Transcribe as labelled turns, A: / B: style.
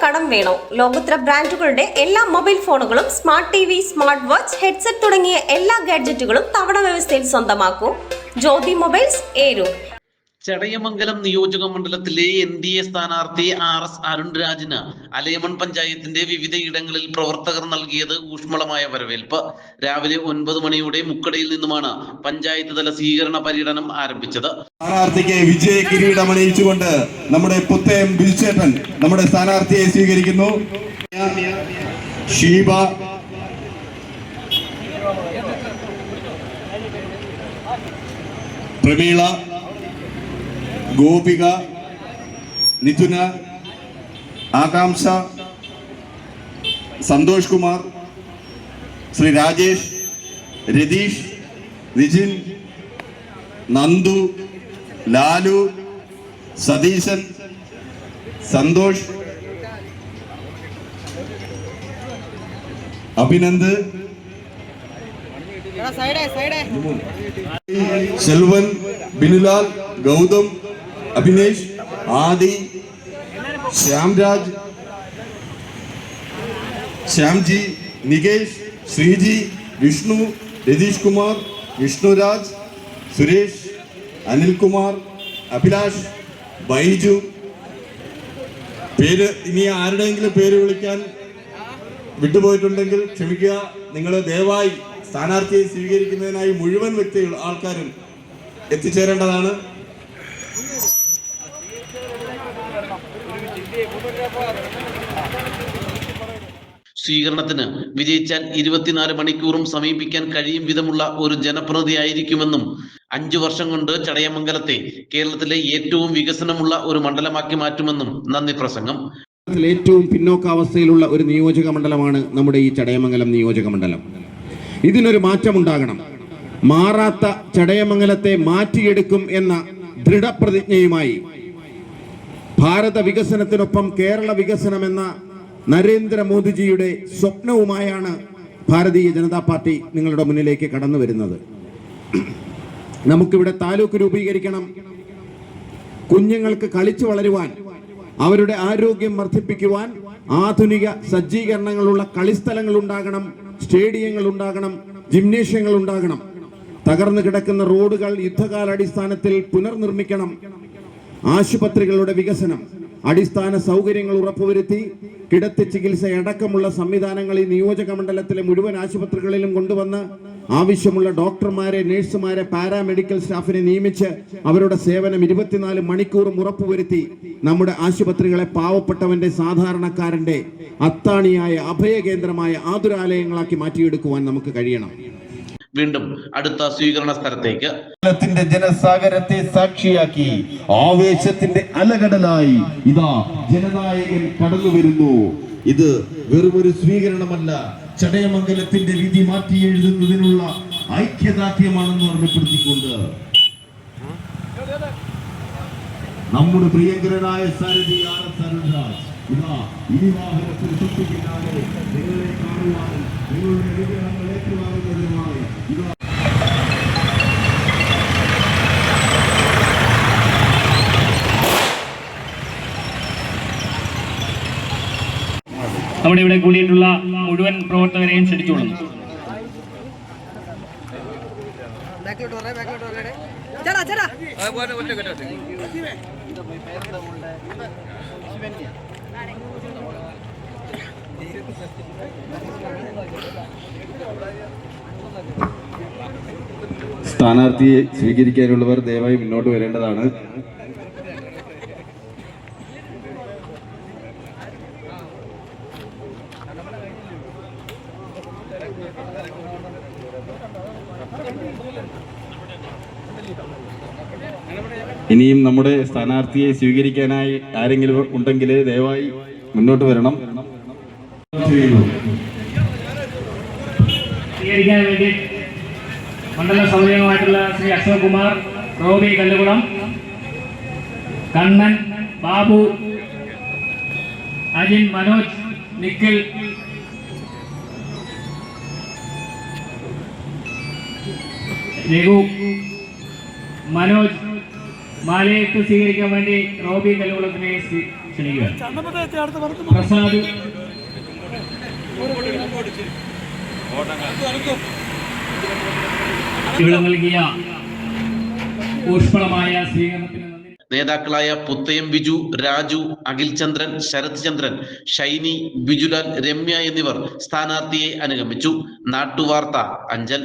A: കടം വേണോ? ലോകോത്തര ബ്രാൻഡുകളുടെ എല്ലാ മൊബൈൽ ഫോണുകളും, smart TV, smart watch, headset തുടങ്ങിയ എല്ലാ ഗാഡ്ജറ്റുകളും തവണ വ്യവസ്ഥയിൽ സ്വന്തമാക്കൂ. ജ്യോതി മൊബൈൽസ്, ഏരൂർ.
B: ചടയമംഗലം നിയോജക മണ്ഡലത്തിലെ NDA സ്ഥാനാർത്ഥി RS അരുൺരാജിന് അലയമൺ പഞ്ചായത്തിന്റെ വിവിധ ഇടങ്ങളിൽ പ്രവർത്തകർ നൽകിയത് ഊഷ്മളമായ വരവേൽപ്പ്. രാവിലെ 9 മണിയോടെ മുക്കടയിൽ നിന്നുമാണ് പഞ്ചായത്ത് തല സ്വീകരണ പര്യടനം ആരംഭിച്ചത്.
C: സ്ഥാനാർത്ഥിക്ക് വിജയ കിരീടം അണിയിച്ചുകൊണ്ട് നമ്മുടെ പുത്തയം ബിൽചേട്ടൻ നമ്മുടെ സ്ഥാനാർത്ഥിയെ സ്വീകരിക്കുന്നു. ഷീബ, പ്രമീള, ഗോപിക, നിതുന, ആകാംക്ഷ, സന്തോഷ് കുമാർ, ശ്രീ രാജേഷ്, രതീഷ്, നിജിൻ, നന്ദു, ലാലു, സതീശൻ, സന്തോഷ്, അഭിനന്ദ്, സെൽവൻ, ബിനുലാൽ, ഗൗതം, അഭിനേഷ്, ആദി, ശ്യാംരാജ്, ശ്യാംജി, നികേഷ്, ശ്രീജി, വിഷ്ണു, രതീഷ് കുമാർ, വിഷ്ണുരാജ്, സുരേഷ്, അനിൽകുമാർ, അഭിലാഷ്, ബൈജു. പേര് ഇനി ആരുടെയെങ്കിലും പേര് വിളിക്കാൻ വിട്ടുപോയിട്ടുണ്ടെങ്കിൽ ക്ഷമിക്കുക. നിങ്ങൾ ദയവായി സ്ഥാനാർത്ഥിയെ സ്വീകരിക്കുന്നതിനായി മുഴുവൻ ആൾക്കാരും എത്തിച്ചേരേണ്ടതാണ്.
B: സ്വീകരണത്തിന് വിജയിച്ചാൽ 24 മണിക്കൂറും സമീപിക്കാൻ കഴിയും വിധമുള്ള ഒരു ജനപ്രതിനിധിയായിരിക്കുമെന്നും 5 വർഷം കൊണ്ട് ചടയമംഗലത്തെ കേരളത്തിലെ ഏറ്റവും വികസനമുള്ള ഒരു മണ്ഡലമാക്കി മാറ്റുമെന്നും നന്ദി പ്രസംഗം.
D: ഏറ്റവും പിന്നോക്കാവസ്ഥയിലുള്ള ഒരു നിയോജക മണ്ഡലമാണ് നമ്മുടെ ഈ ചടയമംഗലം നിയോജക മണ്ഡലം. ഇതിനൊരു മാറ്റമുണ്ടാകണം. മാറാത്ത ചടയമംഗലത്തെ മാറ്റിയെടുക്കും എന്ന ദൃഢപ്രതിജ്ഞയുമായി ഭാരത വികസനത്തിനൊപ്പം കേരള വികസനമെന്ന നരേന്ദ്രമോദിജിയുടെ സ്വപ്നവുമായാണ് ഭാരതീയ ജനതാ പാർട്ടി നിങ്ങളുടെ മുന്നിലേക്ക് കടന്നു വരുന്നത്. നമുക്കിവിടെ താലൂക്ക് രൂപീകരിക്കണം. കുഞ്ഞുങ്ങൾക്ക് കളിച്ചു വളരുവാൻ, അവരുടെ ആരോഗ്യം വർദ്ധിപ്പിക്കുവാൻ ആധുനിക സജ്ജീകരണങ്ങളുള്ള കളിസ്ഥലങ്ങൾ ഉണ്ടാകണം, സ്റ്റേഡിയങ്ങൾ ഉണ്ടാകണം, ജിംനേഷ്യങ്ങൾ ഉണ്ടാകണം. തകർന്നു കിടക്കുന്ന റോഡുകൾ യുദ്ധകാലാടിസ്ഥാനത്തിൽ പുനർനിർമ്മിക്കണം. ആശുപത്രികളുടെ വികസനം, അടിസ്ഥാന സൗകര്യങ്ങൾ ഉറപ്പുവരുത്തി കിടത്തി ചികിത്സയടക്കമുള്ള സംവിധാനങ്ങൾ ഈ നിയോജക മണ്ഡലത്തിലെ മുഴുവൻ ആശുപത്രികളിലും കൊണ്ടുവന്ന് ആവശ്യമുള്ള ഡോക്ടർമാരെ, നഴ്സുമാരെ, പാരാമെഡിക്കൽ സ്റ്റാഫിനെ നിയമിച്ച് അവരുടെ സേവനം 24 മണിക്കൂറും ഉറപ്പുവരുത്തി നമ്മുടെ ആശുപത്രികളെ പാവപ്പെട്ടവന്റെ, സാധാരണക്കാരന്റെ അത്താണിയായ അഭയകേന്ദ്രമായ ആതുരാലയങ്ങളാക്കി മാറ്റിയെടുക്കുവാൻ നമുക്ക് കഴിയണം.
B: വീണ്ടും അടുത്ത സ്വീകരണ സ്ഥലത്തേക്ക്
C: ജനസാഗരത്തെ സാക്ഷിയാക്കി ആവേശത്തിന്റെ അലകടലായി ഇതാ ജനനായകൻ കടന്നു വരുന്നു. ഇത് വെറുമൊരു സ്വീകരണമല്ല, ചടയമംഗലത്തിന്റെ വിധി മാറ്റി എഴുതുന്നതിനുള്ള ഐക്യദാർഢ്യമാണെന്ന് ഓർമ്മപ്പെടുത്തിക്കൊണ്ട് നമ്മുടെ പ്രിയങ്കരനായ സാരഥി RS അരുൺരാജ് ഇതാ ഇനി വാഹനത്തിന് തൊട്ടുപിന്നാലെ നിങ്ങളെ കാണുവാനും നിങ്ങളുടെ വിഗ്രഹങ്ങൾ ഏറ്റുവാങ്ങുന്നതിനുമായി ഇതാ
E: നമ്മുടെ ഇവിടെ കൂടിയിട്ടുള്ള മുഴുവൻ പ്രവർത്തകരെയും ക്ഷണിച്ചോളുന്നു.
C: സ്ഥാനാർത്ഥിയെ സ്വീകരിക്കാനുള്ളവർ ദയവായി മുന്നോട്ട് വരേണ്ടതാണ്. ഇനിയും നമ്മുടെ സ്ഥാനാർത്ഥിയെ സ്വീകരിക്കാനായി ആരെങ്കിലും ഉണ്ടെങ്കിൽ ദയവായി മുന്നോട്ട് വരണം.
E: സ്വീകരിക്കാൻ വേണ്ടി മണ്ഡല സൗകര്യമായിട്ടുള്ള ശ്രീ അശോക് കുമാർ, റോബി കല്ലുകുളം, കണ്ണൻ, ബാബു, അജിൻ, മനോജ്, നിഖിൽ, രഘു, മനോജ്, മാലയിട്ട് സ്വീകരിക്കാൻ വേണ്ടി റോബി കല്ലുകുളത്തിനെ ക്ഷണിക്കുക. പ്രസാദ് ഇവിടെ നൽകിയ ഊഷ്മളമായ സ്വീകരണത്തിന്
B: നേതാക്കളായ പുത്തയം ബിജു, രാജു, അഖിൽ ചന്ദ്രൻ, ശരത് ചന്ദ്രൻ, ഷൈനി, ബിജുലാൽ, രമ്യ എന്നിവർ സ്ഥാനാർത്ഥിയെ അനുഗമിച്ചു. നാട്ടുവാർത്ത അഞ്ചൽ.